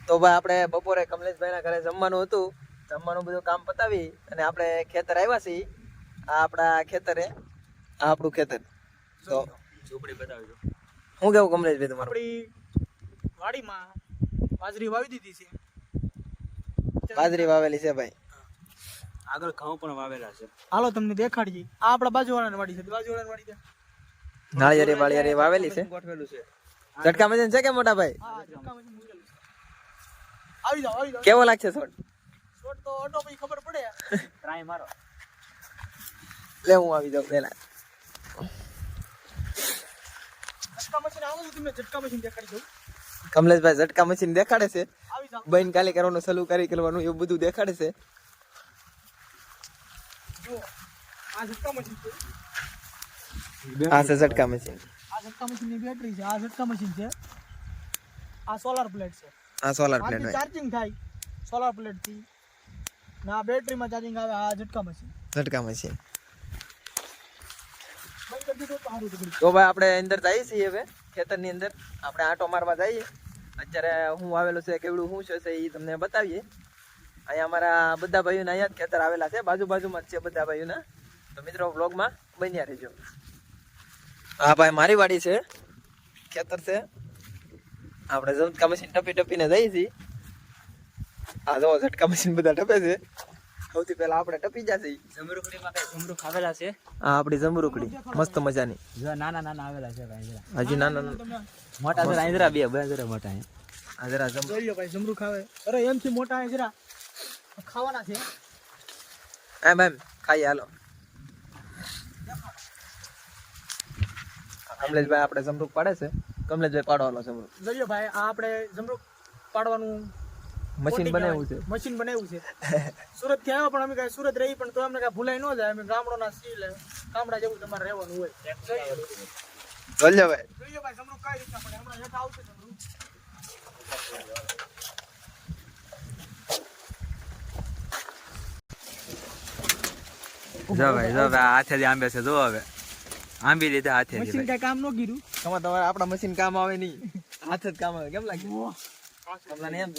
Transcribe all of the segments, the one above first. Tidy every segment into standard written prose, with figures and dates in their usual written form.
તો ભાઈ આપણે બપોરે કમલેશભાઈના ઘરે જમવાનું હતું, જમવાનું બધું કામ પતાવી અને આપણે ખેતર આવ્યા છીએ. આ આપણા ખેતરે, આ આપણું ખેતર. તો ઝૂંપડી બતાવી દો. શું કેવું કમલેશભાઈ તમારું? આપણી વાડીમાં બાજરી વાવી દીધી છે. બાજરી વાવેલી છે ભાઈ. આગળ ઘઉં પણ વાવેલા છે. હાલો તમને દેખાડીએ. આ આપણા બાજુવાળાની વાડી છે. બાજુવાળાની વાડી છે. નાળિયેરી વાળિયેરી વાવેલી છે. ગોઠવેલું છે. ઝટકા મશીન છે કે મોટા ભાઈ? હા, ઝટકા મશીન મૂકેલું છે. આવી જાઓ, આવી જાઓ. કેવો લાગશે શોટ? શોટ તો ઓટો પછી ખબર પડે. ટ્રાય મારો. લે હું આવી જાઉં પેલા. ઝટકા મશીન આવો તો તમને ઝટકા મશીન દેખાડી દઉં. કમલેશભાઈ ઝટકા મશીન દેખાડે છે. આવી જાઓ. બંધ કાલી કરવાનું, સલું કરી કરવાનું, એવું બધું દેખાડે છે. જુઓ, આ ઝટકા મશીન છે. આ છે ઝટકા મશીન. આ ઝટકા મશીનની બેટરી છે. આ ઝટકા મશીન છે. આ સોલાર પ્લેટ છે. આ સોલાર પ્લેટ આથી હોય. ચાર્જિંગ થાય સોલાર પ્લેટ થી. ને આ બેટરીમાં ચાર્જિંગ આવે. આ ઝટકા મશીન ઝટકા મશીન. બંધ કરી દીધું તો સારું હતું. તો ભાઈ આપણે અંદર જઈએ છીએ હવે ખેતરની અંદર. આપણે આંટો મારવા જઈએ. અત્યારે હું આવેલું છે, કેવડું શું છે એ તમને બતાવીએ. અહીંયા અમારા બધા ભાઈઓના અહીંયા જ ખેતર આવેલા છે, બાજુમાં જ છે બધા ભાઈઓના. તો મિત્રો વ્લોગમાં બન્યા રહેજો. હા ભાઈ મારી વાડી છે, ખેતર છે. આપણે ઝટકા મશીન ટપીને જઈએ છીએ. આ જો ઝટકા મશીન બધા ટપે છે. સૌથી પહેલા આપણે ટપી જશે. જમરૂખડીમાં કઈ જમરૂખ આવેલા છે. આ આપણી જમરૂકડી મસ્ત મજાની. જો નાના આવેલા છે ભાઈ. હજી નાના મોટા જરા આંધરા બે જરા મોટા હે. આ જરા જોઈ લો ભાઈ જમરૂખ આવે. અરે એમથી મોટા હે જરા ખાવાના છે. એમ ખાઈ હાલો. કમલેશભાઈ આપણે જમરૂક પાડે છે. કમલેશભાઈ પાડો હાલો જમરૂક. જોઈ લો ભાઈ, આ આપણે જમરૂખ પાડવાનું મશીન બનાવ્યું છે. મશીન બનાવ્યું છે. સુરત થી આવ્યા પણ અમે કઈ સુરત રહી પણ તો અમને કઈ ભૂલાઈ ન જાય. અમે ગામડોના સીલ ગામડા જેવું તમારે રહેવાનું હોય. જોજો ભાઈ. જોઈએ ભાઈ જમરૂખ કઈ રીતના પડે. હમણાં હેઠા આવશે જમરૂખ. જો ભાઈ હાથેથી આંબે છે. જો હવે આંબી લીધા હાથેથી. મશીન કઈ કામ ન કર્યું. તમારે આપણા મશીન કામ આવે નહીં, હાથ જ કામ આવે. કેમ લાગે તમને? એમ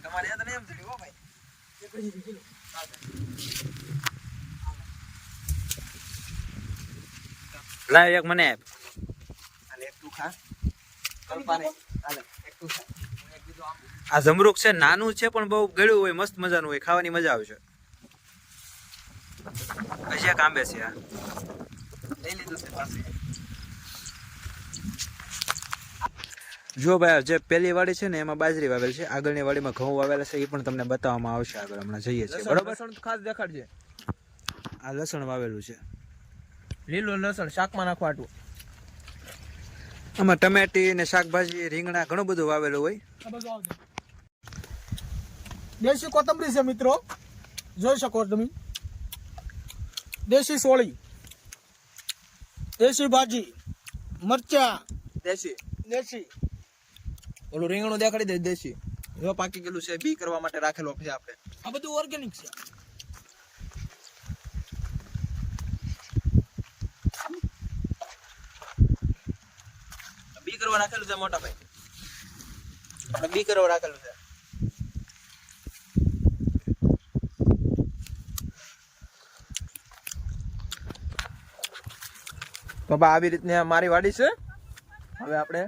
તમારે યાદ નહીં એમ થયું હો ભાઈ. લાવ એક મને આપ. હાલે એક તું ખા. કલ્પાને હાલે એક તું ખા. એક બીજો આમ. આ જમરૂખ છે, નાનું છે પણ બહુ ગળ્યું હોય, મસ્ત મજાનું હોય, ખાવાની મજા આવશે. હજી એક આંબે છે. આ લઈ લીધું છે પાસે. જો ભાઈ જે પેલી વાડી છે ને એમાં બાજરી વાવેલ છે, આગળની વાડીમાં ઘઉં વાવેલા છે, એ પણ તમને બતાવવામાં આવશે આગળ. હમણાં જઈએ છીએ બરોબર. લસણ ખાસ દેખાડજે. આ લસણ વાવેલું છે. લીલું લસણ શાકમાં નાખવા આટલું. આમાં ટમેટી ને શાકભાજી, રીંગણા ઘણું બધું વાવેલું હોય. આ બધું આવશે. દેશી કોથમરી છે મિત્રો, જોઈ શકો તમે. દેશી સોળી, દેશી ભાજી, મરચા દેશી. દેશી. ઓલું રીંગણું દેખાડી દે દેશી. જો પાકી ગયેલું છે, બી કરવા માટે રાખેલો છે આપણે. આ બધું ઓર્ગેનિક છે. બી કરવા રાખેલું છે મોટા ભાઈ. આપણે બી કરવા રાખેલું છે. બાબા આવી રીતની મારી વાડી છે. હવે આપણે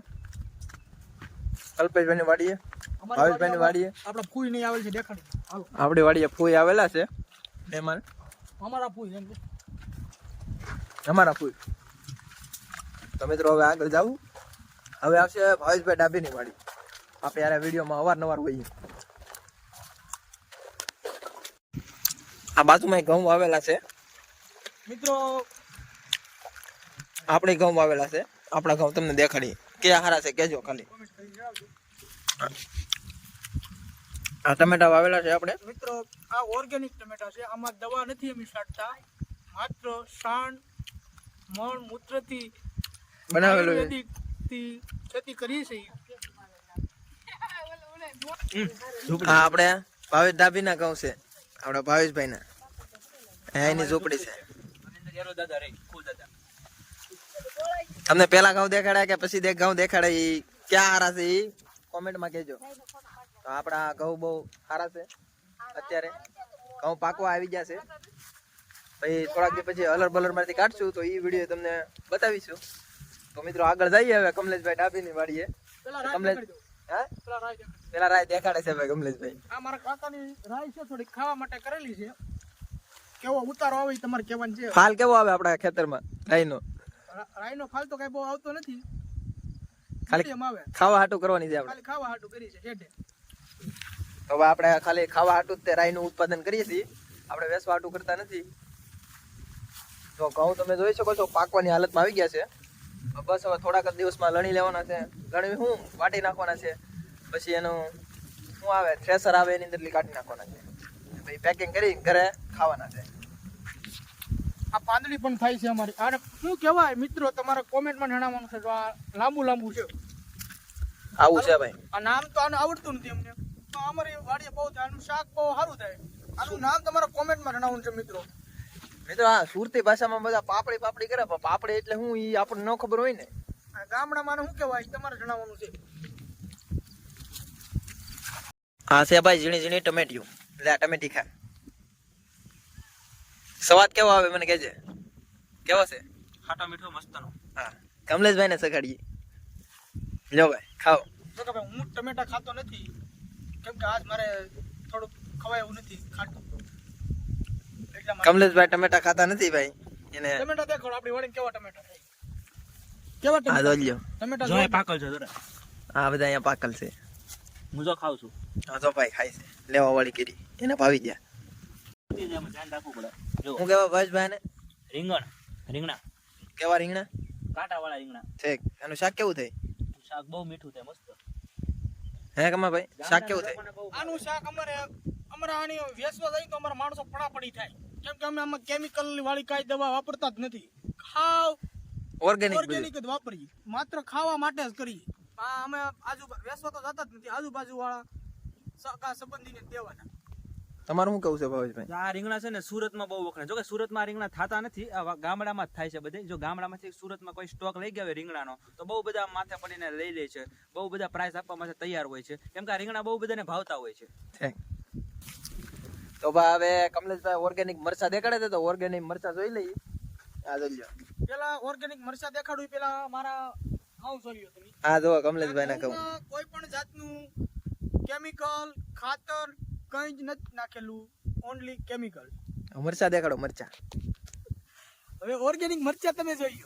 કલ્પેશભાઈની વાડીએ, ભાવેશભાઈની વાડીએ, આપણા ફૂઈ નહીં આવેલ છે, દેખાડી. હાલો આપણી વાડીએ ફૂઈ આવેલા છે. મહેમાન અમારા ફૂઈ એમ. અમારા ફૂઈ. તો મિત્રો હવે આગળ જાવું. હવે આવશે ભાવેશભાઈ ડાભીની વાડી. આપણે યાર વિડીયોમાં અવારનવાર હોઈએ. આ બાજુમાં ઘઉં વાવેલા છે મિત્રો. આપણે ઘઉં વાવેલા છે. આપણા ઘઉં તમને દેખાડીએ કયા હારા છે કેજો ખાલી. આ ટમેટા વાવેલા છે આપણે. મિત્રો આ ઓર્ગેનિક ટમેટા છે. આમાં દવા નથી અમે છાંટતા, માત્ર છાણ, મળ, મૂત્રથી બનાવેલું છે. આયુર્વેદિકથી ખેતી કરીએ છીએ. હા આપણે ભાવેશ ડાભીના ઘઉં છે. આપણા ભાવેશભાઈના એની ઝૂંપડી છે. તમને પેલા ઘઉં દેખાડ્યા કે પછી ઘઉં દેખાડે? ક્યાં હારા છે? કોમેન્ટમાં કહેજો. તો આપણા ઘઉં બહુ સારા છે અત્યારે, ઘઉં પાકવા આવી ગયા છે. પછી થોડાક દી પછી હલર બલર માંથી કાઢશું તો એ વિડીયો તમને બતાવીશું. તો મિત્રો આગળ જઈએ હવે કમલેશભાઈ ડાબીની વાડીએ. કમલેશ પેલા રાય દેખાડે છે ભાઈ કમલેશભાઈ. આ મારા કાકાની રાય છે, થોડી ખાવા માટે કરેલી છે. કેવો ઉતારો આવે તમારે કહેવાનું છે. ફાલ કેવો આવે આપણા ખેતરમાં રાયનો? રાયનો ફાલ તો કઈ બહુ આવતો નથી, ખાલી એમ આવે. ખાવા હાટું કરવાની છે આપણે. ખાલી ખાવા હાટું કરી છે હેઠે. તો હવે આપણે ખાલી ખાવા હાટું જ તે રાયનું ઉત્પાદન કરીએ છીએ, આપણે વેચવા હાટું કરતા નથી. તો ઘઉં તમે જોઈ શકો છો પાકવાની હાલતમાં આવી ગયા છે. બસ હવે થોડાક જ દિવસમાં લણી લેવાના છે. લણી હું વાટી નાખવાના છે, પછી એનું શું આવે થ્રેસર આવે એની અંદર કાઢી નાખવાના છે, પછી પેકિંગ કરી ઘરે ખાવાના છે. આ પાંદડી પણ થાય છે અમારી. અને શું કહેવાય મિત્રો, તમારે કોમેન્ટમાં જણાવવાનું છે. તો આ લાંબુ લાંબુ છે, આવું છે ભાઈ. આ નામ તો આને આવડતું નથી અમને. તો અમારી વાડીએ બહુ થાય, આનું શાક બહુ સારું થાય. આનું નામ તમારે કોમેન્ટમાં જણાવવાનું છે મિત્રો. મિત્રો આ સુરતી ભાષામાં બધા પાપડી પાપડી કરે, પણ પાપડી એટલે હું ઈ આપણને ન ખબર હોય ને. આ ગામડામાં શું કહેવાય તમારે જણાવવાનું છે. હા છે ભાઈ ઝીણી ઝીણી ટમેટિયું. લે આ ટમેટી ખા. સ્વાદ કેવો આવે મને કહેજે. કેવો છે? ખાટો મીઠો મસ્તનો. હા કમલેશભાઈ ને સગાડીએ. લ્યો ભાઈ ખાઓ. જો કે ભાઈ હું ટમેટા ખાતો નથી, કેમ કે આજ મારે થોડુંક ખવાય એવું નથી ખાટું. એટલા માટે કમલેશભાઈ ટમેટા ખાતા નથી ભાઈ. એને ટમેટા દેખાડો આપણી વાડીને કેવા ટમેટા થાય. કેવા આ ટમેટા? જો લ્યો. ટમેટા જો જો એ પાકલ છે જરા. આ બધા અહીંયા પાકલ છે. હું જો ખાઉં છું. હા તો ભાઈ ખાય છે. લેવા વાળી કરી એને ભાવી ગયા. એમાં ધ્યાન રાખવું પડે. જો હું કેવા ભાઈ ને રીંગણા કેવા રીંગણા કાંટા વાળા રીંગણા. છે. એનું શાક કેવું થાય? શાક બહુ મીઠું થાય, મસ્ત. હે કમા ભાઈ શાક કેવું થાય? આનું શાક અમારે આની વેચવા જાય તો અમારા માણસો પડાપડી થાય, કેમ કે અમે આમાં કેમિકલ વાળી કાંઈ દવા વાપરતા જ નથી. ખાવ ઓર્ગેનિક ઓર્ગેનિક જ વાપરીએ, માત્ર ખાવા માટે જ કરીએ. આ અમે વેચવા તો જતા જ નથી, આજુબાજુ વાળા સગા સંબંધીને જ દેવાના. તમારું શું કેવું છે ભાવેશભાઈ? આ રીંગણા છે ને સુરતમાં બહુ વખણાય. જો કે સુરતમાં આ રીંગણા થતા નથી, આ ગામડામાં જ થાય છે બધે. જો ગામડામાંથી સુરતમાં કોઈ સ્ટોક લઈ ગયા હોય રીંગણાનો, તો બહુ બધા માથે પડીને લઈ લે છે, બહુ બધા પ્રાઇસ આપવા માટે તૈયાર હોય છે, કેમ કે આ રીંગણા બહુ બધાને ભાવતા હોય છે. તો ભાઈ હવે કમલેશભાઈ ઓર્ગેનિક મરચા દેખાડે છે, તો ઓર્ગેનિક મરચા જોઈ લઈએ. આ જોઈ લો. પેલા ઓર્ગેનિક મરચા દેખાડું પેલા મારા ખાવ જોઈ તમે. આ જો કમલેશભાઈ ના કહું કોઈ પણ જાતનું કેમિકલ ખાતર કંઈ જ નથી નાખેલું, ઓનલી કેમિકલ. મરચા દેખાડો મરચા. હવે ઓર્ગેનિક મરચા તમે જોઈ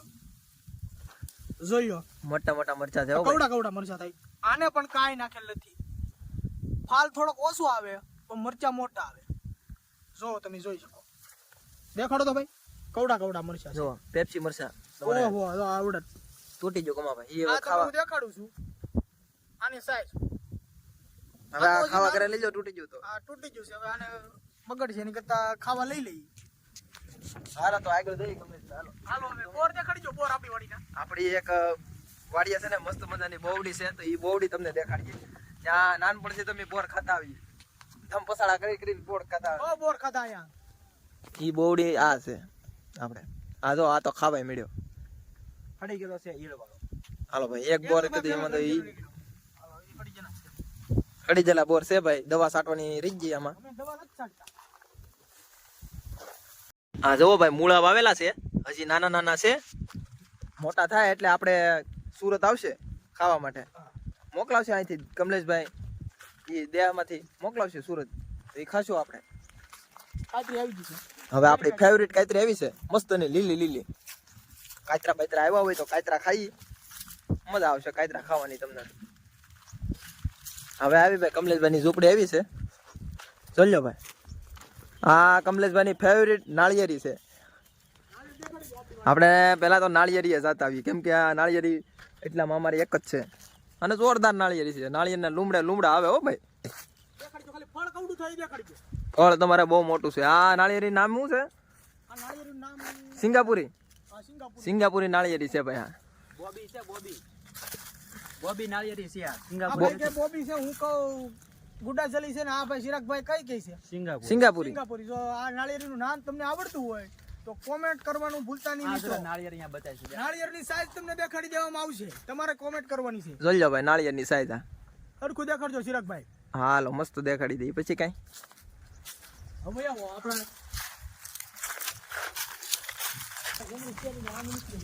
લો મોટા મોટા મરચા છે હો ભાઈ. કવડા કવડા મરચા થાય. આને પણ કાંઈ નાખેલ નથી. ફાલ થોડોક ઓછો આવે પણ મરચા મોટા આવે. જો તમે જોઈ શકો. દેખાડો તો ભાઈ કવડા કવડા મરચા જો પેપ્સી મરચા ઓહો આવડત તૂટી ગયો કમા ભાઈ. આ એ તો ખાવા હું દેખાડું છું આની સાઈઝ. હવે આ ખાવા કરે લેજો. તૂટી ગયું તો આ તૂટી ગયું છે, હવે આને બગડ છે એની કરતા ખાવા લઈ લઈએ. હારા તો આગળ જઈએ કમલેશભાઈ. હાલો હાલો હવે બોર દેખાડજો, બોર આપણી વાડીના. આપણી એક વાડિયા છે ને મસ્ત મજાની બોવડી છે, તો એ બોવડી તમને દેખાડીએ. ત્યાં નાનપણથી તમે બોર ખાતા આવીએ, ધમ પસાડા કરી કરીને બોર ખાતા ઓ બોર ખાધા અહીંયા. ઈ બોવડી આ છે આપણે. આ જો આ તો ખાવાય મળ્યો. ફળી ગયેલો છે ઈળ વાળો. હાલો ભાઈ એક બોર કીધું એમાં તો ઈ હાલો, એ પડી જના છે. ખડી જેલા બોર છે ભાઈ. દવા છાંટવાની રહી ગઈ આમાં. અમે દવા નથી છાંટતા. હા જુઓ ભાઈ મૂળા વાવેલા છે, હજી નાના નાના છે. મોટા થાય એટલે આપણે સુરત આવશે ખાવા માટે, મોકલાવશે અહીંથી કમલેશભાઈ. એ દેહામાંથી મોકલાવશે સુરત, એ ખાશું આપણે. કાતરી આવી ગઈ છે. હવે આપણી ફેવરિટ કાતરી આવી છે મસ્ત ની લીલી લીલી. કાતરા બાતરા આવ્યા હોય તો કાતરા ખાઈ મજા આવશે કાતરા ખાવાની તમને. હવે આવી ભાઈ કમલેશભાઈ ની ઝૂંપડી આવી છે. જોઈ ભાઈ આ કમલેશભાઈ ની ફેવરિટ નાળિયેરી છે. આપણે પેલા તો નાળિયેરી જતા આવીએ, કેમ કે આ નાળિયેરી એટલામાં અમારી એક જ છે અને જોરદાર નાળિયેરી છે. નાળિયેરના લૂમડા આવે હો ભાઈ. દેખાડજો, ખાલી ફળ કવડું થાય એ દેખાડજો. ફળ તમારે બહુ મોટું છે. આ નાળિયેરી નામ શું છે? આ નાળિયેરનું નામ સિંગાપુરી. સિંગાપુર. સિંગાપુરી નાળિયેરી છે ભાઈ. હા બોબી છે, બોબી નાળિયેરી છે આ. આ સિંગાપુર ભાઈ કે બોબી છે, હું કહું ગુડા જલી છે ને આ ભાઈ ચિરાગભાઈ કઈ કઈ છે? સિંગાપુર. સિંગાપુરી. સિંગાપુરી. જો આ નાળિયેરનું નામ તમને આવડતું હોય તો કોમેન્ટ કરવાનું ભૂલતા નહીં આ મિત્રો. જો નાળિયેર અહીંયા બતાવીશું. નાળિયેરની સાઈઝ તમને દેખાડી દેવામાં આવશે, તમારે કોમેન્ટ કરવાની છે. જોઈ લો ભાઈ નાળિયેરની સાઈઝ. સરખું દેખાડજો ચિરાગભાઈ. હાલો મસ્ત દેખાડી દઈએ પછી કઈ. હવે આવો આપણે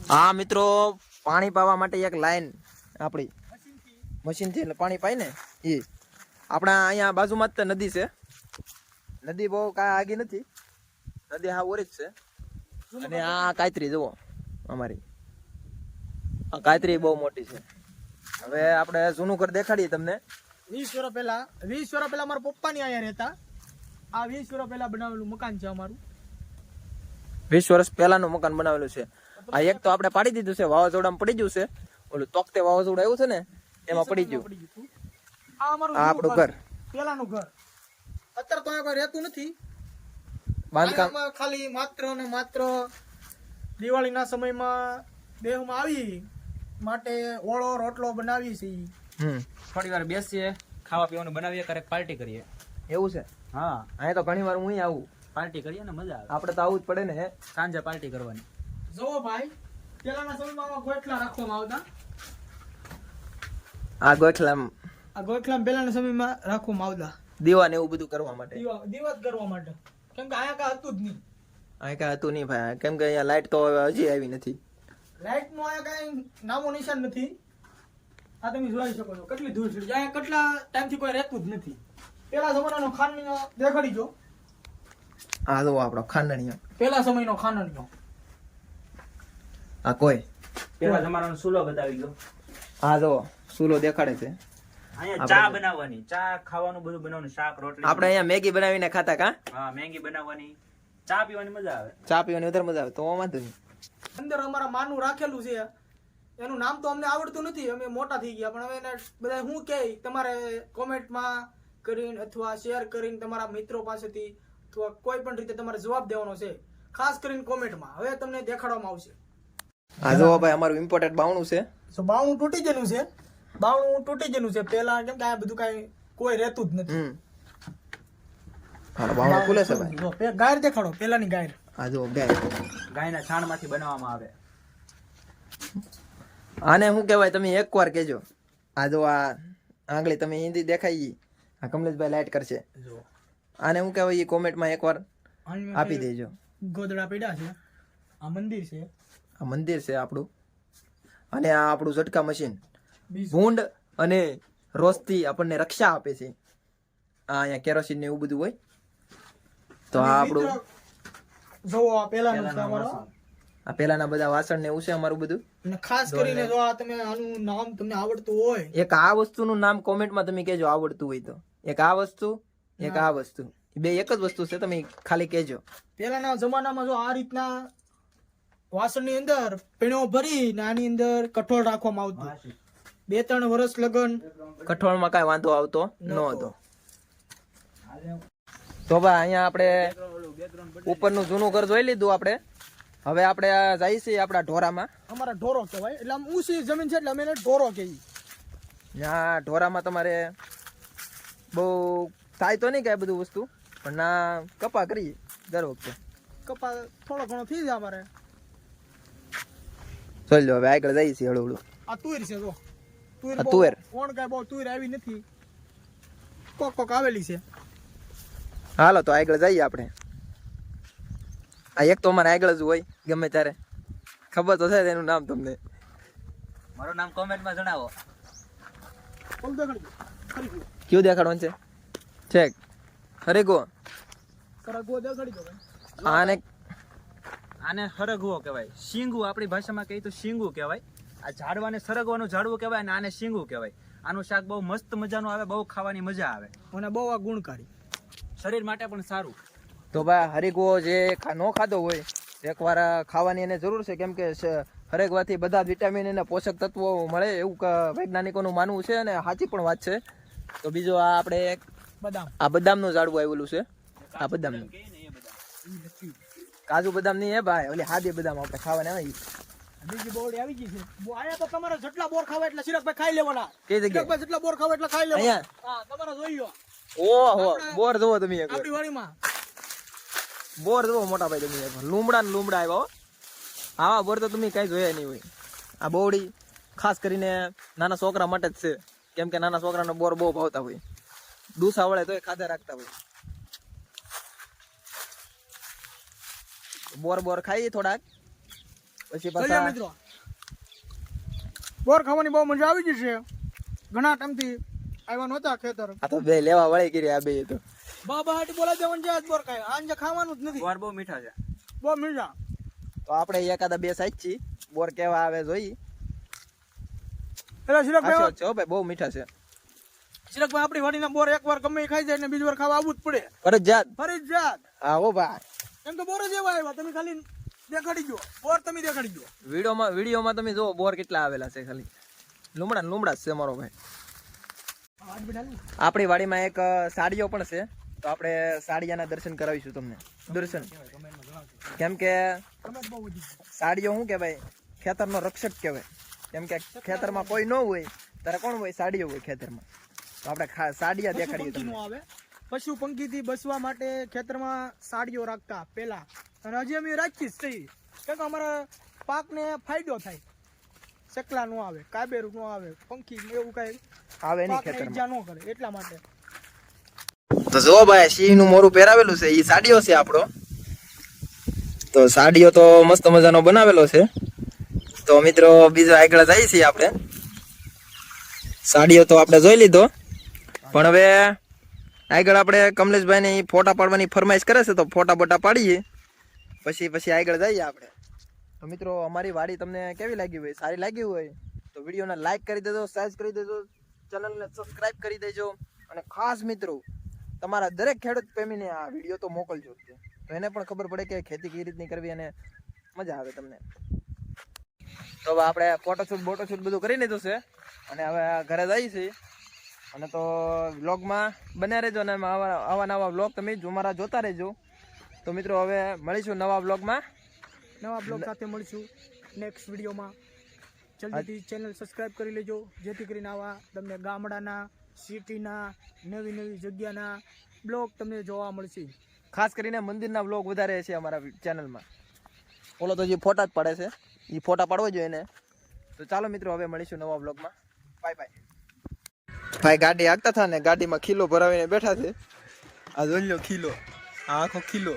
હા મિત્રો, પાણી પાવા માટે એક લાઈન આપણી મશીનથી એટલે પાણી પાય ને એ આપણા અહીંયા બાજુમાં જ નદી છે. નદી બહુ કાંઈ આગી નથી, નદી હા ઓરી જ છે. અને આ કાયત્રી જુઓ અમારી, આ કાયત્રી બહુ મોટી છે. હવે આપણે જૂનું ઘર દેખાડીએ તમને. 20 વર્ષ પહેલા મારા પપ્પાની અહીંયા રહેતા. આ 20 વર્ષ પહેલા બનાવેલું મકાન છે અમારું. 20 વર્ષ પહેલાનું મકાન બનાવેલું છે. આ એક તો આપણે પાડી દીધું છે, વાવાઝોડામાં પડી ગયું છે. ઓલું તોકતે વાવાઝોડું આવ્યું છે ને એમાં પડી ગયું. આ અમારું આ આપણું ઘર, પેલાનું ઘર. અત્યારે તો કોઈ રહેતું નથી. બાંધકામ આમાં ખાલી માત્ર ને માત્ર દિવાળીના સમયમાં દેહમાં આવી માટે ઓળો રોટલો બનાવી છે. થોડી વાર બેસીએ, ખાવા પીવાનું બનાવીએ, ક્યારેક પાર્ટી કરીએ. એવું છે. હા, અહીંયા તો ઘણી વાર હું આવું. પાર્ટી કરીએ ને મજા આવે. આપણે તો આવું જ પડે ને. સાંજે પાર્ટી કરવાની. જો ભાઈ, પેલાના સમયમાં ગોખલા રાખવામાં આવતા. આ ગોખલામ આ ગોખલા પેલાના સમયમાં રાખવામાં આવતા દીવા ને એવું બધું કરવા માટે, દિવસ કરવા માટે. કેમ કે અહીંયા કાંઈ હતું જ નહીં. અહીં કાંઈ હતું નહીં ભાઈ, કેમ કે અહીંયા લાઈટ તો હવે હજી આવી નથી. લાઈટ નું અહીંયા કાંઈ નામો નિશાન નથી. આ તમે જોઈ શકો છો કેટલી ધૂળ છે. અહીંયા કેટલા ટાઈમથી કોઈ રહેતું જ નથી. પેલા જમાનાનો ખાનણીઓ દેખાડી જો. આ જો આપણો ખાંડણીઓ, પેલા સમયનો ખાનણીઓ. આ કોઈ પેલા જમાનાનો ચૂલો બતાવી ગયો. આ જો ચૂલો દેખાડે છે. અહીંયા ચા બનાવવાની, ચા ખાવાનું બધું બનાવવાનું, શાક રોટલી. આપણે અહીંયા મેગી બનાવીને ખાતા કા. હા, મેગી બનાવવાની, ચા પીવાની મજા આવે. ચા પીવાની વધારે મજા આવે. તો વાંધો નહીં. અંદર અમારા માનું રાખેલું છે. એનું નામ તો અમને આવડતું નથી, અમે મોટા થઈ ગયા. પણ હવે એને બધા શું કહે તમારે કોમેન્ટમાં કરીને અથવા શેર કરીને તમારા મિત્રો પાસેથી અથવા કોઈ પણ રીતે તમારે જવાબ દેવાનો છે. ખાસ કરીને કોમેન્ટમાં હવે તમને દેખાડવામાં આવશે. આ જો ભાઈ અમારું ઇમ્પોર્ટેડ બાવણું છે. સો બાવણું તૂટી ગયેલું છે. બાવણું તૂટી ગયેલું છે. પેલા કેમ કે આ બધું કાંઈ કોઈ રહેતું જ નથી. હા, બાવણું ખુલે છે ભાઈ. જો ગાયર દેખાડો, પેલાની ગાયર. આ જો ગાય, ગાયના છાણમાંથી બનાવવામાં આવે. આને શું કહેવાય તમે એકવાર કહેજો. આ જો આ આંગળી તમે હિન્દી દેખાઈ, આ કમલેશભાઈ લાઈટ કરશે. આને શું કહેવાય એ કોમેન્ટમાં એકવાર આપી દેજો. ગોદડા પીડા છે. આ મંદિર છે. આ મંદિર છે આપણું. અને આ આપણું ઝટકા મશીન ભૂંડ અને રોજથી આપણને રક્ષા આપે છે. આ અહીંયા કેરોસીન ને એવું બધું હોય તો આ આપણું જો આ પેલાનું છે અમારું. આ પેલાના બધા વાસણ ને એવું છે અમારું બધું. અને ખાસ કરીને જો આ તમે આનું નામ તમને આવડતું હોય, એક આ વસ્તુનું નામ કોમેન્ટમાં તમે કહેજો આવડતું હોય તો. એક આ વસ્તુ, એક આ વસ્તુ, બે એક જ વસ્તુ છે, તમે ખાલી કહેજો. પેલાના જમાનામાં જો આ રીતના વાસણની અંદર પીણો ભરી ને આની અંદર કઠોળ રાખવામાં આવતું. 2-3 વર્ષ લગન કઠોળમાં કાંઈ વાંધો આવતો ન હતો. તો ભાઈ અહીંયા આપણે ઉપરનું જૂનું ઘર જોઈ લીધું આપણે. હવે આપણે જઈએ છીએ આપણા ઢોરામાં. અમારા ઢોરો કહેવાય. એટલે આમ ઊંચી જમીન છે એટલે અમે એને ઢોરો કહીએ. ત્યાં ઢોરામાં તમારે બહુ થાય તો નહીં કાંઈ બધું વસ્તુ, પણ ના કપા કરીએ દર વખતે. કપા થોડો ઘણો થઈ જાય અમારે. ચાલ લો હવે આગળ જઈએ છીએ હળવું. આ તુર છે જો. આ તુવેર. કોણ કાંઈ બહુ તુર આવી નથી, કોક આવેલી છે. હાલો તો આગળ જઈએ આપણે. આ એક તો અમારે આગળ જ હોય ગમે ત્યારે. ખબર તો છે એનું નામ તમને. મારું નામ કોમેન્ટમાં જણાવો. બોલ દેખાડજો. ખરી ગયો. કયું દેખાડવાનું છે? છેક ખરે ગો. સરગવો દેખાડી દો ભાઈ. આને આને સરગવો કહેવાય. શીંગું આપણી ભાષામાં કહીએ તો શીંગું કહેવાય. આ ઝાડવાને સરગવાનું ઝાડવું કહેવાય અને આને શીંગું કહેવાય. આનું શાક બહુ મસ્ત મજાનું આવે, બહુ ખાવાની મજા આવે અને બહુ આ ગુણકારી, શરીર માટે પણ સારું. તો ભાઈ હરીગો જે ન ખાધો હોય એકવાર ખાવાની એને જરૂર છે, કેમ કે હરેકવાથી બધા જ વિટામિન અને પોષક તત્વો મળે એવું વૈજ્ઞાનિકોનું માનવું છે અને સાચી પણ વાત છે. તો બીજું આ આપણે બદામ, આ બદામનું ઝાડવું આવેલું છે. આ બદામનું કાજુ બદામ નહીં હે ભાઈ, ઓલી હાદી બદામ આપણે ખાવાના આવે. બીજી બોરડી આવી ગઈ છે. આયા તો તમારે જેટલા બોર ખાવા એટલા સિરકભાઈ ખાઈ લેવાના. કઈ જગ્યાએ? સિરકભાઈ જેટલા બોર ખાવા એટલા ખાઈ લેવાના. અહીંયા હા, તમારે જોઈ લો. ઓહો બોર જોવો તમે એકવાર. આપણી વાડીમાં બોર જોવો મોટા ભાઈ તમે એકવાર. લીમડા ને લીમડા આવ્યા હો. આવા બોર તો તમે કઈ જોયા નહીં હોય. આ બોવડી ખાસ કરીને નાના છોકરા માટે જ છે. કેમ કે નાના છોકરાનો બોર બહુ ભાવતા હોય, ડૂસા વળે તોય ખાધા રાખતા હોય. બોર ખાઈ થોડાક પછી ચલો પાછા મિત્રો, બોર ખાવાની બહુ મજા આવી ગઈ છે. ઘણા ટાઈમથી આવ્યા નહોતા ખેતર. આ તો બે લેવા વળી કરી આ બે તો બાબા હાટી બોલાવી દેવાનું છે, આજ બોર ખાય. આંજે ખાવાનું જ નથી, બોર બહુ મીઠા છે. બહુ મીઠા. તો આપણે એકાદા બે સાઈડ છી બોર કેવા આવે જોઈ. એટલે શિરકભાઈ, છો ભાઈ બહુ મીઠા છે શિરકભાઈ આપણી વાડીના બોર એકવાર ગમે એ ખાઈ જાય ને બીજી વાર ખાવા આવવું જ પડે, ફરજિયાત. ફરજિયાત. હા ઓ ભાઈ, એમ તો બોર જ એવા આવ્યા, તમે ખાલી દેખાડી દો બોર, તમે દેખાડી દો. વિડીયોમાં તમે જુઓ બોર કેટલા આવેલા છે, ખાલી લુમડા જ છે મારો ભાઈ. આપણી વાડીમાં એક સાડીઓ પણ છે, તો આપણે સાડિયાના દર્શન કરાવીશું તમને. દર્શન કેમ કે સાડીઓ શું કહેવાય, ખેતરનો રક્ષક કહેવાય. કેમ કે ખેતરમાં કોઈ ન હોય ત્યારે કોણ હોય, સાડીઓ હોય ખેતરમાં. તો આપણે સાડિયા દેખાડીએ તમને. આવે પશુ પંખીથી બચવા માટે ખેતરમાં સાડીઓ રાખતા પહેલા, અને હજી અમે રાખી જ છીએ. કેમ કે અમારા પાકને ફાયદો થાય, ચકલા નો આવે, કાબેરું નો આવે, પંખી એવું કઈ આવે નહીં પાકને ખેતરમાં. ઈજા ન કરે, એટલા માટે. તો જો ભાઈ સિંહ નું મોરું પહેરાવેલું છે, એ સાડીઓ છે આપણો. તો સાડીઓ તો મસ્ત મજાનો બનાવેલો છે. તો મિત્રો બીજો આગળ જાય છે આપણે. સાડીઓ તો આપણે જોઈ લીધો, પણ હવે આગળ આપણે કમલેશભાઈ ને ફોટા પાડવાની ફરમાઈશ કરે છે, તો ફોટા બોટા પાડીએ પછી આગળ જઈએ આપણે. તો મિત્રો અમારી વાડી તમને કેવી લાગી હોય, સારી લાગી હોય તો વિડીયોને લાઈક કરી દેજો, શેર કરી દેજો, ચેનલને સબસ્ક્રાઇબ કરી દેજો. અને ખાસ મિત્રો તમારા દરેક ખેડૂત પ્રેમીને આ વિડીયો તો મોકલજો, તો એને પણ ખબર પડે કે ખેતી કઈ રીતની કરવી અને મજા આવે તમને. તો હવે આપણે ફોટોશૂટ બધું કરી લીધું છે, અને હવે ઘરે જઈએ છીએ. અને તો વ્લોગમાં બન્યા રહેજો, અને આવા નવા વ્લોગ તમે અમારા જોતા રહેજો. તો મિત્રો હવે મળીશું નવા વ્લોગમાં, નવા બ્લોગ સાથે મળીશું નેક્સ્ટ વિડીયોમાં. જલ્દીથી ચેનલ સબસ્ક્રાઇબ કરી લેજો, જેથી કરીને આવા તમને ગામડાના, સિટીના, નવી જગ્યાના બ્લોગ તમને જોવા મળશે. ખાસ કરીને મંદિરના વ્લોગ વધારે છે અમારા ચેનલમાં. ઓલો તો જે ફોટા જ પાડે છે, એ ફોટા પાડવો જોઈએ એને. તો ચાલો મિત્રો હવે મળીશું નવા વ્લોગમાં. Bye bye. ભાઈ ગાડી હાંકતા હતા ને, ગાડીમાં ખીલો ભરાવીને બેઠા છે. આ જોઈ લો ખીલો, આ આખો ખીલો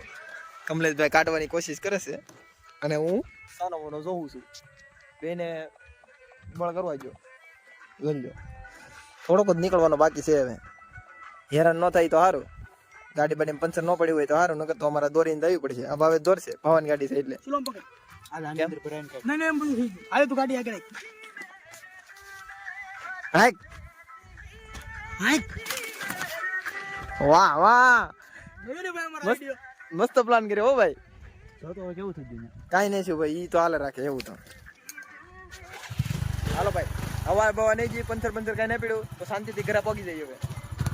કમલેશભાઈ કાઢવાની કોશિશ કરે છે, અને હું સાનો મોનો જોઉં છું. બેને બળ કરવા જો જોઈ લો, થોડોક જ નીકળવાનો બાકી છે. હવે હેરાન ન થાય તો સારું, ગાડી બાડી પંચર ન પડી હોય તો સારું, નકર તો અમારે દોરીને જવી પડશે. આ ભાવે દોરશે ભવાની ગાડી છે એટલે. ચલો પકડ. કેમ? નહીં એમ બધું થઈ ગયું. હાલે તું ગાડી આગળ હાક હાક. વાહ વાહ, મસ્ત પ્લાન કર્યો હો ભાઈ. કેવું થઈ ગયું? કાંઈ નહીં છું ભાઈ, ઈ તો હાલે રાખે એવું તો. હાલો ભાઈ, હવા બવા નહીં, જે પંચર કાંઈ નહીં પીડ્યું તો શાંતિથી ઘરે પગી જઈએ હવે.